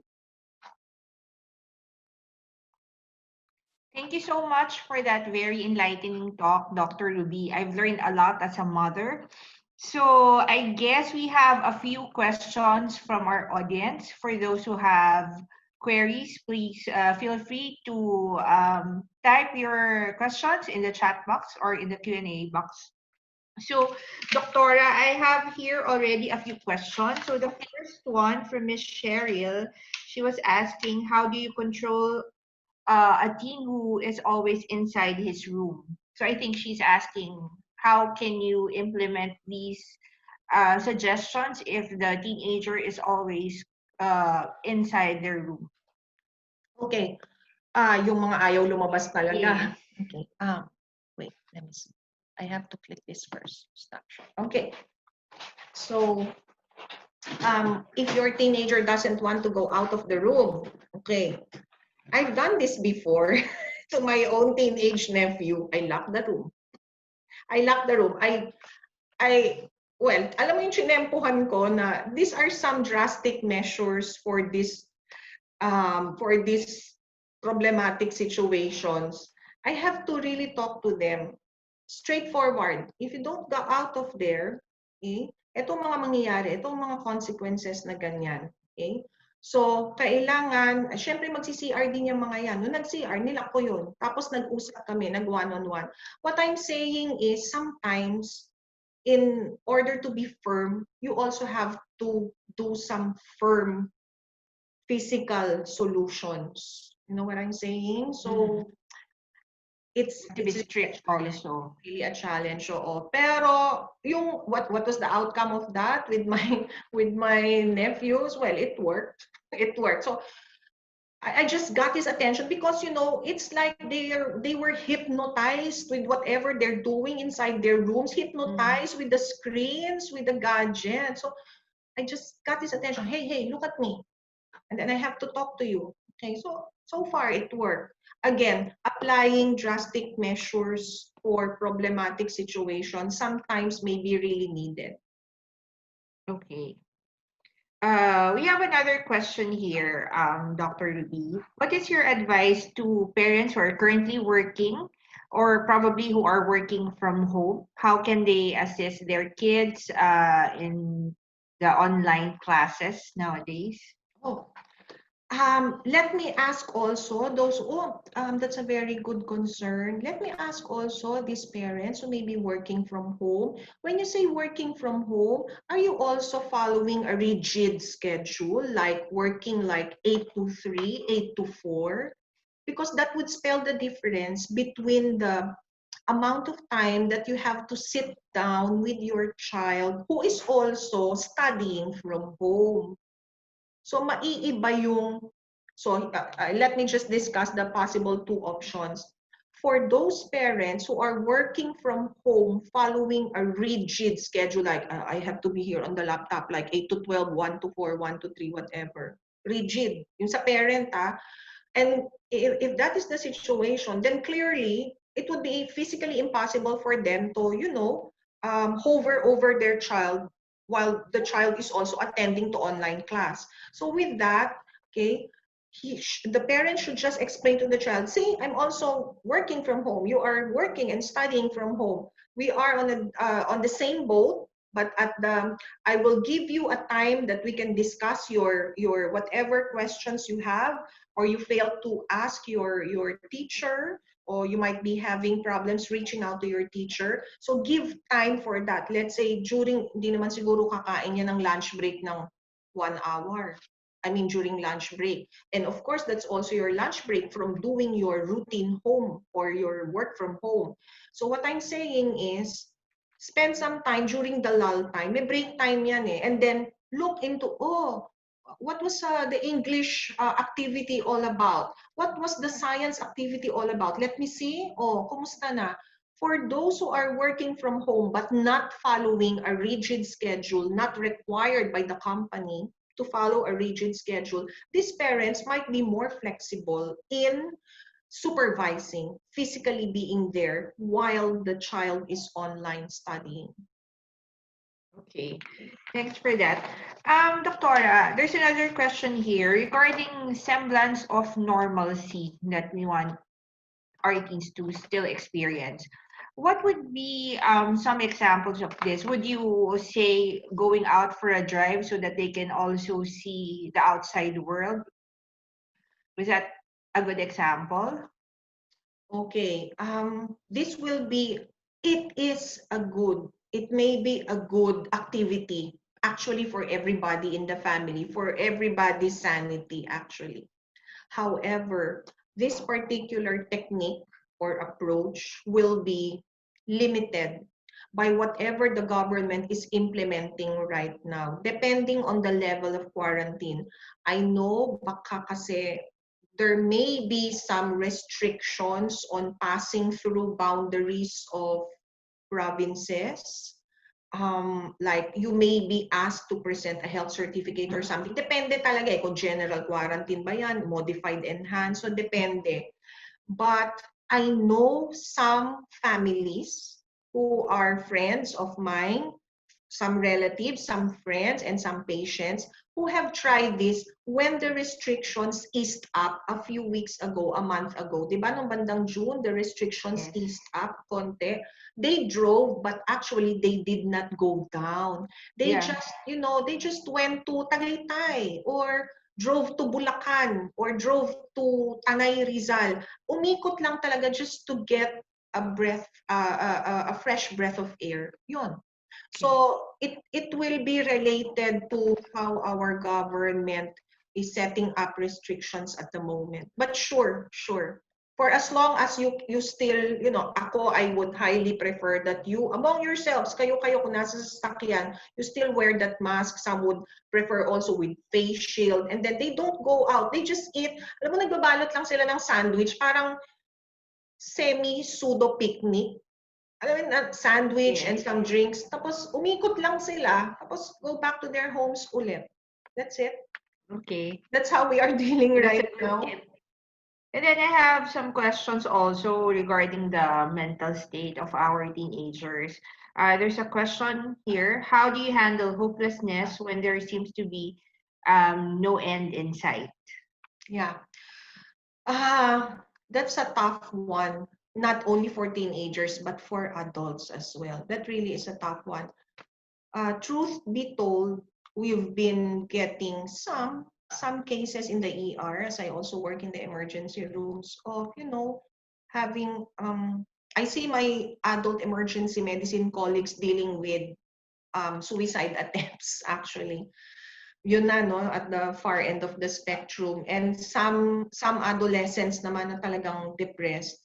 Thank you so much for that very enlightening talk, Dr. Ruby. I've learned a lot as a mother. So I guess we have a few questions from our audience. For those who have queries, please feel free to type your questions in the chat box or in the Q&A box. So, Doctora, I have here already a few questions. So the first one from Miss Cheryl, she was asking, how do you control a teen who is always inside his room? So I think she's asking, how can you implement these suggestions if the teenager is always inside their room? Okay. Yung mga ayaw lumabas talaga. Yes. Okay. Wait, let me see. I have to click this first. Stop. Okay. So, if your teenager doesn't want to go out of the room, okay. I've done this before to my own teenage nephew. I locked the room. I well, alam mo yung chinempohan ko na these are some drastic measures for this problematic situations. I have to really talk to them straightforward. If you don't go out of there, okay, itong mga mangyayari, itong mga consequences na ganyan. Okay? So, kailangan, syempre magsi-CR din yung mga yan. Nung nag-CR, nila ko yun. Tapos nag-usap kami, nag-one-on-one. What I'm saying is, sometimes, in order to be firm, you also have to do some firm physical solutions. You know what I'm saying? So, it's To be strict also. really a challenge. Oo. Pero yung what was the outcome of that with my with my nephews? Well, it worked. It worked. So I just got his attention because it's like they were hypnotized with whatever they're doing inside their rooms, hypnotized with the screens, with the gadgets. So I just got his attention. Hey, look at me. And then I have to talk to you. Okay, so far it worked. Again, applying drastic measures for problematic situations sometimes may be really needed. Okay. We have another question here, Dr. Ruby. What is your advice to parents who are currently working or probably who are working from home? How can they assist their kids in the online classes nowadays? Oh, let me ask also that's a very good concern. Let me ask also these parents who may be working from home. When you say working from home, are you also following a rigid schedule, like working like 8 to 3, 8 to 4? Because that would spell the difference between the amount of time that you have to sit down with your child who is also studying from home. So maiiba let me just discuss the possible two options. For those parents who are working from home following a rigid schedule, like I have to be here on the laptop like 8 to 12, 1 to 4, 1 to 3, whatever. Rigid. Yung sa parent, and if that is the situation, then clearly it would be physically impossible for them to, hover over their child while the child is also attending to online class. So with that, okay, the parent should just explain to the child, see, I'm also working from home. You are working and studying from home. We are on the same boat, but I will give you a time that we can discuss your whatever questions you have, or you fail to ask your teacher, or you might be having problems reaching out to your teacher. So give time for that. Let's say hindi naman siguro kakain niya ng lunch break ng 1 hour. I mean, during lunch break. And of course, that's also your lunch break from doing your routine home or your work from home. So what I'm saying is, spend some time during the lull time. May break time yan eh. And then look into, what was the English activity all about? What was the science activity all about? Let me see. Kumusta na? For those who are working from home but not following a rigid schedule, not required by the company to follow a rigid schedule, these parents might be more flexible in supervising, physically being there while the child is online studying. Okay, thanks for that. Doctora, there's another question here regarding semblance of normalcy that we want our teens to still experience. What would be some examples of this? Would you say going out for a drive so that they can also see the outside world? Was that a good example? Okay, it may be a good activity actually for everybody in the family, for everybody's sanity actually. However, this particular technique or approach will be limited by whatever the government is implementing right now, depending on the level of quarantine. I know baka kasi there may be some restrictions on passing through boundaries of provinces. Like you may be asked to present a health certificate or something. Depende talaga kung general quarantine ba yan, modified enhanced, so depende. But I know some families who are friends of mine, some relatives, some friends, and some patients who have tried this when the restrictions eased up a few weeks ago, a month ago. Diba, nung bandang June, the restrictions eased up konti. They drove, but actually they did not go down. They just, they just went to Tagaytay or drove to Bulacan or drove to Tanay Rizal. Umikot lang talaga just to get a fresh breath of air. Yun. So it will be related to how our government is setting up restrictions at the moment. But sure. For as long as you still, ako, I would highly prefer that you, among yourselves, kayo kung nasa sasakyan, you still wear that mask. Some would prefer also with face shield. And then they don't go out. They just eat. Alam mo, nagbabalot lang sila ng sandwich. Parang semi-pseudo picnic. Alam mo, sandwich and some drinks. Tapos umikot lang sila. Tapos go back to their homes ulit. That's it. Okay. That's how we are dealing right now. And then I have some questions also regarding the mental state of our teenagers. There's a question here. How do you handle hopelessness when there seems to be no end in sight? Yeah. That's a tough one, not only for teenagers, but for adults as well. That really is a tough one. Truth be told, we've been getting some cases in the ER, as I also work in the emergency rooms, of, having, I see my adult emergency medicine colleagues dealing with suicide attempts, actually. Yun na, no, at the far end of the spectrum. And some adolescents naman na talagang depressed.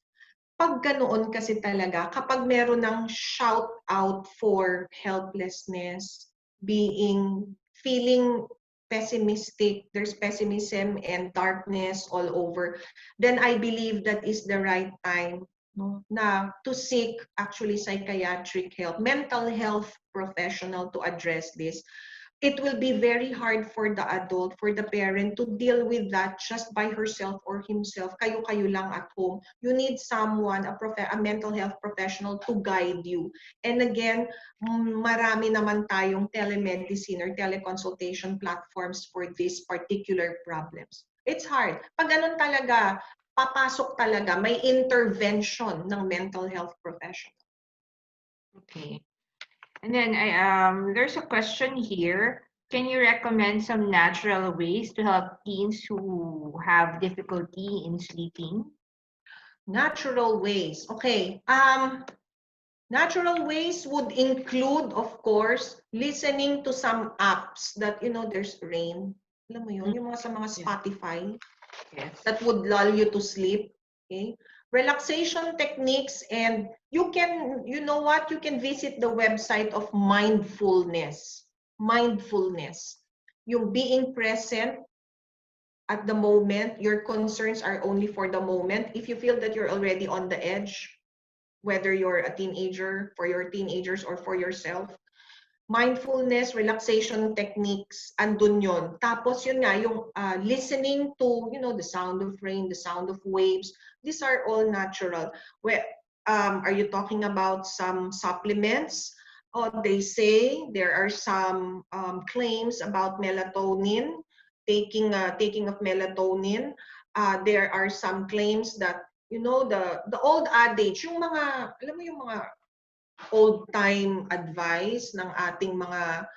Pag ganoon kasi talaga, kapag meron ng shout out for helplessness, feeling pessimistic, there's pessimism and darkness all over, then I believe that is the right time, no, na to seek actually psychiatric help, mental health professional to address this. It will be very hard for the adult, for the parent to deal with that just by herself or himself. Kayo lang at home. You need someone, a mental health professional to guide you. And again, marami naman tayong telemedicine or teleconsultation platforms for these particular problems. It's hard. Pag ganun talaga, papasok talaga, may intervention ng mental health professional. Okay. And then there's a question here. Can you recommend some natural ways to help teens who have difficulty in sleeping? Natural ways. Okay. Natural ways would include, of course, listening to some apps that, there's rain. Alam mo yun, yung sa mga Spotify that would lull you to sleep. Okay. Relaxation techniques, and you know what? You can visit the website of mindfulness. Mindfulness. Yung being present at the moment, your concerns are only for the moment. If you feel that you're already on the edge, whether you're a teenager, for your teenagers, or for yourself, mindfulness, relaxation techniques, andun yun. Tapos yun nga, yung listening to, the sound of rain, the sound of waves, these are all natural. Are you talking about some supplements? They say there are some claims about melatonin, taking of melatonin. There are some claims that, the old adage, yung mga, alam mo yung mga old-time advice ng ating mga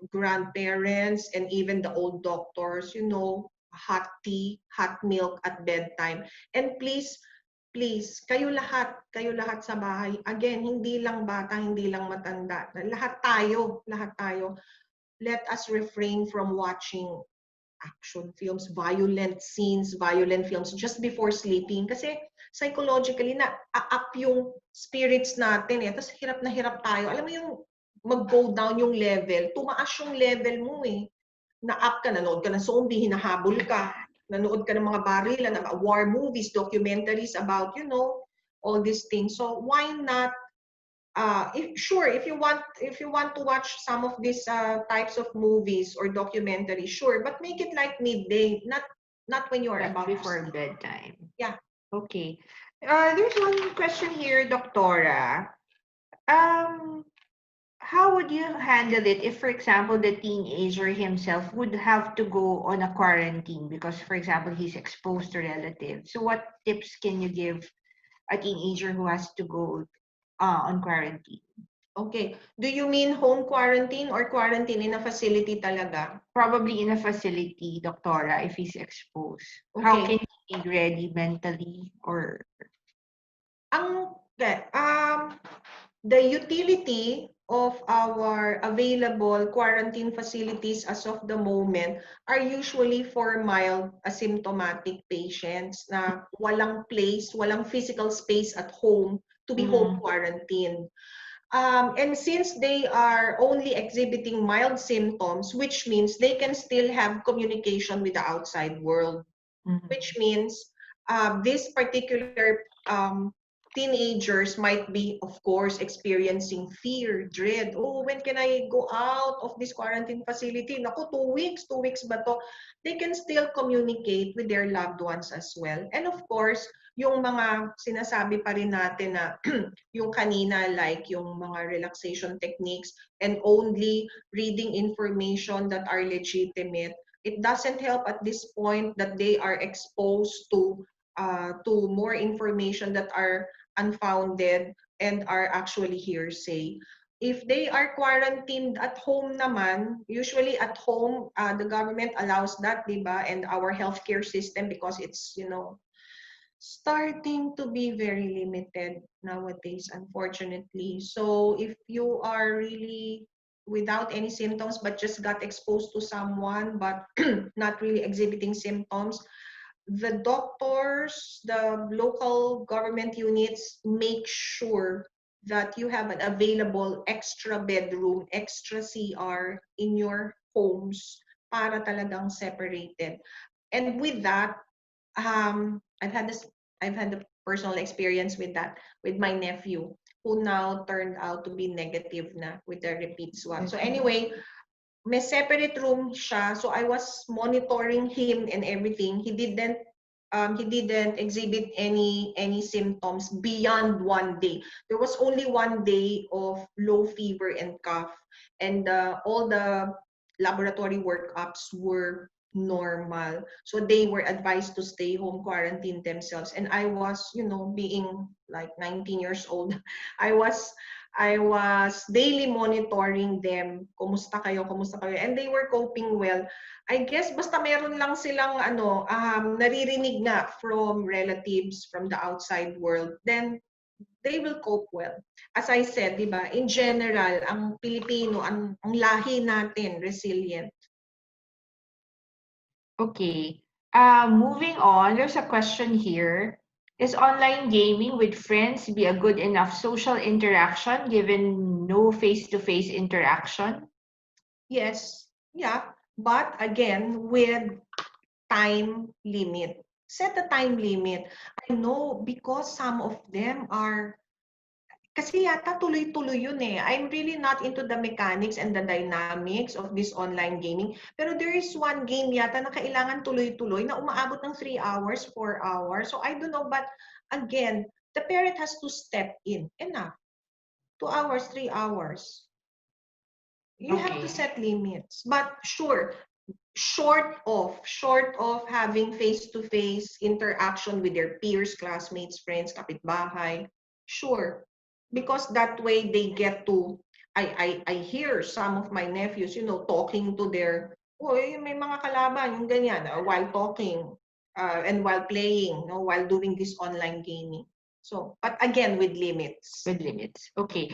grandparents and even the old doctors, hot tea, hot milk at bedtime. And please, kayo lahat sa bahay, again, hindi lang bata, hindi lang matanda, lahat tayo, let us refrain from watching action films, violent scenes, violent films just before sleeping. Kasi psychologically, na-up yung spirits natin. Tapos hirap na hirap tayo. Alam mo yung mag-go down yung level, tumaas yung level mo eh. Na-up ka, nanood ka ng zombie, hinahabol ka, nanood ka ng mga barilan, war movies, documentaries about, all these things. So why not if you want to watch some of these types of movies or documentaries, sure, but make it like midday, not when you are about before bedtime. Yeah. Okay. There's one question here, Doctora. how would you handle it if, for example, the teenager himself would have to go on a quarantine because, for example, he's exposed to relatives? So what tips can you give a teenager who has to go on quarantine? Okay. Do you mean home quarantine or quarantine in a facility talaga? Probably in a facility, Doctora, if he's exposed. How Okay. can he be ready mentally or Ang the utility of our available quarantine facilities as of the moment are usually for mild asymptomatic patients na walang place, walang physical space at home to be home mm, quarantined. And since they are only exhibiting mild symptoms, which means they can still have communication with the outside world, which means this particular teenagers might be, of course, experiencing fear, dread. Oh, when can I go out of this quarantine facility? Naku, 2 weeks, 2 weeks ba to? They can still communicate with their loved ones as well. And of course, yung mga sinasabi pa rin natin na yung kanina, like yung mga relaxation techniques and only reading information that are legitimate, it doesn't help at this point that they are exposed to more information that are unfounded and are actually hearsay. If they are quarantined at home naman, usually at home, the government allows that, diba? And our healthcare system, because it's, starting to be very limited nowadays, unfortunately. So if you are really without any symptoms but just got exposed to someone but not really exhibiting symptoms, the doctors, the local government units make sure that you have an available extra bedroom, extra CR in your homes para talagang separated. And with that, I've had a personal experience with that with my nephew who now turned out to be negative na with the repeat swab. So anyway, may separate room siya. So I was monitoring him and everything. He didn't exhibit any symptoms beyond 1 day. There was only 1 day of low fever and cough, and all the laboratory workups were normal. So they were advised to stay home, quarantine themselves. And I was, being like 19 years old, I was I was daily monitoring them. Kumusta kayo? Kumusta kayo? And they were coping well. I guess basta meron lang silang naririnig na from relatives from the outside world, then they will cope well. As I said, 'di ba? In general, ang Pilipino, ang lahi natin resilient. Okay. Moving on, there's a question here. Is online gaming with friends be a good enough social interaction given no face-to-face interaction? Yes. Yeah. But again, with time limit. Set a time limit. I know because some of them are kasi yata tuloy-tuloy yun eh. I'm really not into the mechanics and the dynamics of this online gaming. Pero there is one game yata na kailangan tuloy-tuloy na umaabot ng 3 hours, 4 hours. So I don't know, but again, the parent has to step in. Enough. 2 hours, 3 hours. You have to Okay. set limits. But sure, short of having face-to-face interaction with their peers, classmates, friends, kapitbahay, sure, because that way they get to. I hear some of my nephews, talking to their, may mga kalaban, yung ganyan, while talking and while playing, while doing this online gaming. So, but again, with limits. With limits. Okay.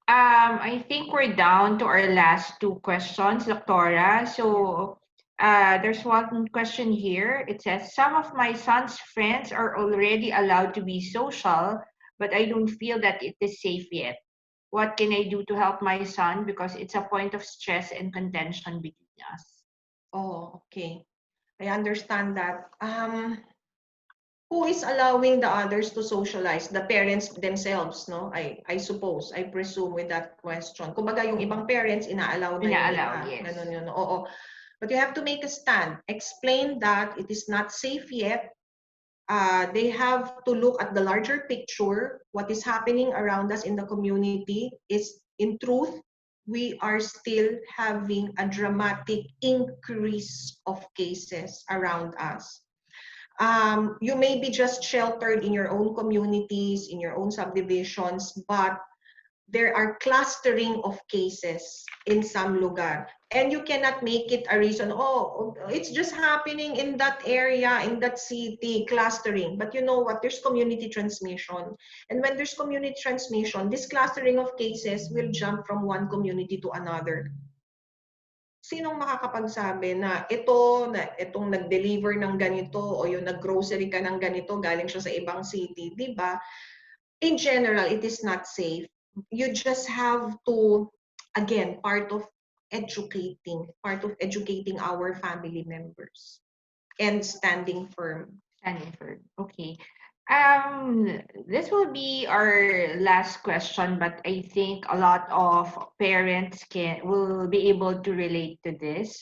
I think we're down to our last two questions, Doctora. So there's one question here. It says, some of my son's friends are already allowed to be social, but I don't feel that it is safe yet. What can I do to help my son? Because it's a point of stress and contention between us. Oh, okay. I understand that. Who is allowing the others to socialize? The parents themselves, no? I suppose, I presume with that question. Kumbaga yung ibang parents, inaalaw na yung Ina-allow, iba. yes. Ganun yun. Oo. But you have to make a stand. Explain that it is not safe yet. They have to look at the larger picture. What is happening around us in the community is, in truth, we are still having a dramatic increase of cases around us. You may be just sheltered in your own communities, in your own subdivisions, but there are clustering of cases in some lugar. And you cannot make it a reason, oh, it's just happening in that area, in that city, clustering. But you know what? There's community transmission. And when there's community transmission, this clustering of cases will jump from one community to another. Sinong makakapagsabi na itong nag-deliver ng ganito o yung nag-grocery ka ng ganito, galing siya sa ibang city, di ba? In general, it is not safe. You just have to, again, part of educating our family members and standing firm. Standing firm. Okay. This will be our last question, but I think a lot of parents will be able to relate to this.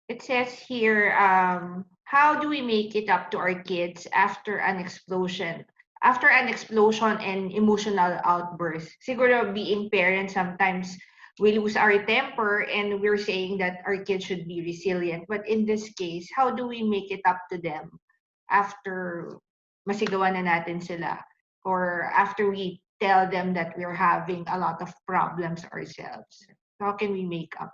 It says here, how do we make it up to our kids after an explosion? After an explosion and emotional outburst. Siguro being parents, sometimes we lose our temper and we're saying that our kids should be resilient. But in this case, how do we make it up to them after masigawan na natin sila? Or after we tell them that we're having a lot of problems ourselves? How can we make up?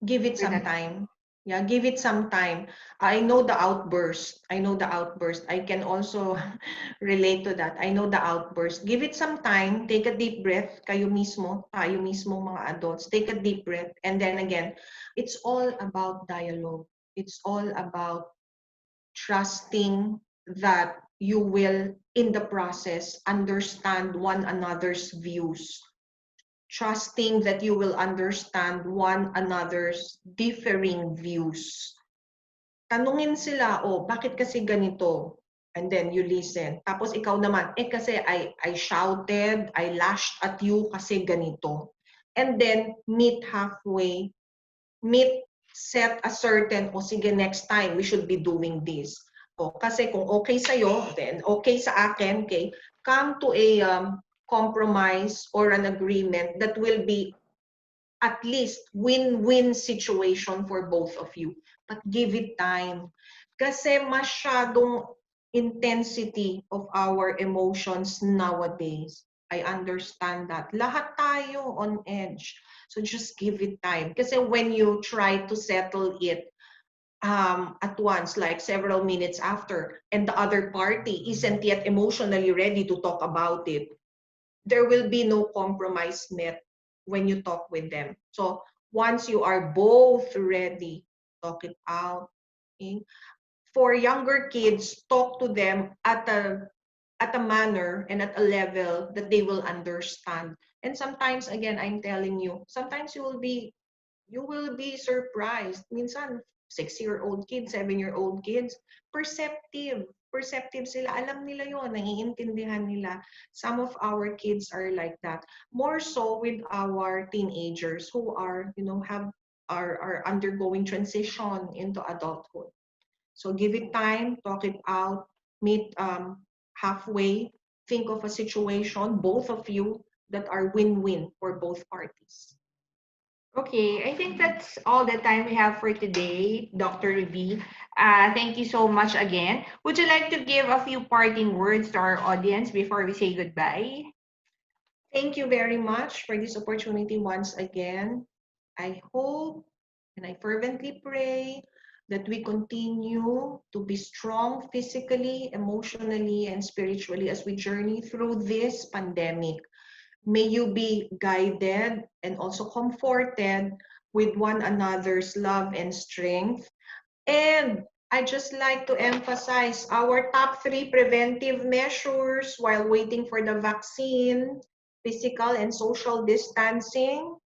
Give it some time. Yeah, give it some time. I know the outburst. I can also relate to that. I know the outburst. Give it some time. Take a deep breath. Tayo mismo mga adults. Take a deep breath. And then again, it's all about dialogue. It's all about trusting that you will, in the process, understand one another's views, trusting that you will understand one another's differing views. Tanungin sila, oh, bakit kasi ganito? And then you listen. Tapos ikaw naman, kasi I shouted, I lashed at you kasi ganito. And then meet halfway, set a certain, sige, next time we should be doing this. Kasi kung okay sa'yo, then okay sa akin, okay, come to a compromise or an agreement that will be at least win-win situation for both of you. But give it time. Kasi masyadong intensity of our emotions nowadays. I understand that. Lahat tayo on edge. So just give it time. Kasi when you try to settle it at once, like several minutes after, and the other party isn't yet emotionally ready to talk about it, there will be no compromise met when you talk with them. So once you are both ready, talk it out. Okay? For younger kids, talk to them at a manner and at a level that they will understand. And sometimes, again, I'm telling you, sometimes you will be surprised. Minsan, 6-year-old kids, 7-year-old kids, perceptive sila. Alam nila yon, naiintindihan nila. Some of our kids are like that. More so with our teenagers who are, are undergoing transition into adulthood. So give it time, talk it out, meet halfway, think of a situation, both of you, that are win-win for both parties. Okay, I think that's all the time we have for today, Dr. V. Thank you so much again. Would you like to give a few parting words to our audience before we say goodbye? Thank you very much for this opportunity once again. I hope and I fervently pray that we continue to be strong physically, emotionally, and spiritually as we journey through this pandemic. May you be guided and also comforted with one another's love and strength. And I just like to emphasize our top 3 preventive measures while waiting for the vaccine: physical and social distancing,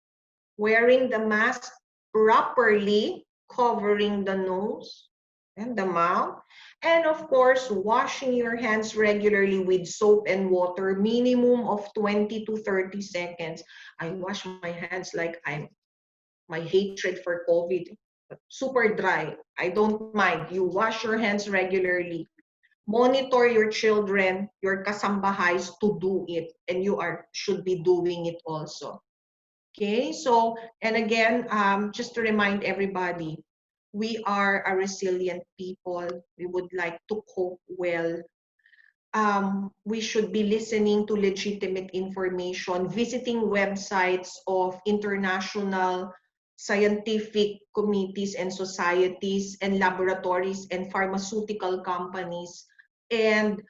wearing the mask properly, covering the nose and the mouth, and of course, washing your hands regularly with soap and water, minimum of 20 to 30 seconds. I wash my hands like my hatred for COVID, super dry. I don't mind. You wash your hands regularly. monitor your children, your kasambahays to do it, and you should be doing it also. Okay, so, and again, just to remind everybody, we are a resilient people. We would like to cope well. We should be listening to legitimate information, visiting websites of international scientific committees and societies and laboratories and pharmaceutical companies and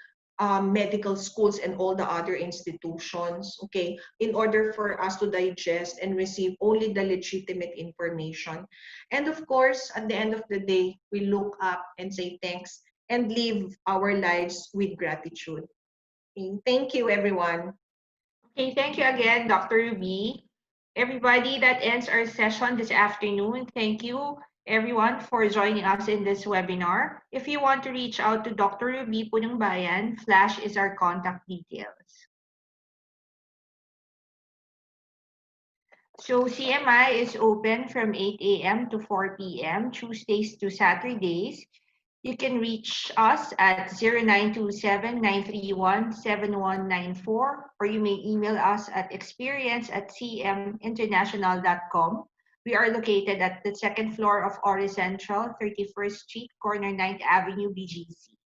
medical schools and all the other institutions, okay, in order for us to digest and receive only the legitimate information. And of course, at the end of the day, we look up and say thanks and live our lives with gratitude. Okay, thank you, everyone. Okay, thank you again, Dr. Ruby. Everybody, that ends our session this afternoon. Thank you, everyone, for joining us in this webinar. If you want to reach out to Dr. Ruby Punongbayan, Flash is our contact details. So CMI is open from 8 a.m. to 4 p.m., Tuesdays to Saturdays. You can reach us at 0927-931-7194, or you may email us at experience@cminternational.com. We are located at the second floor of Ori Central, 31st Street, corner 9th Avenue, BGC. We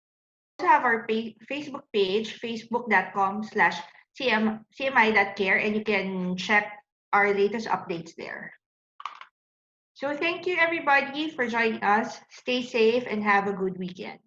also have our Facebook page, facebook.com/cmi.care, and you can check our latest updates there. So thank you, everybody, for joining us. Stay safe and have a good weekend.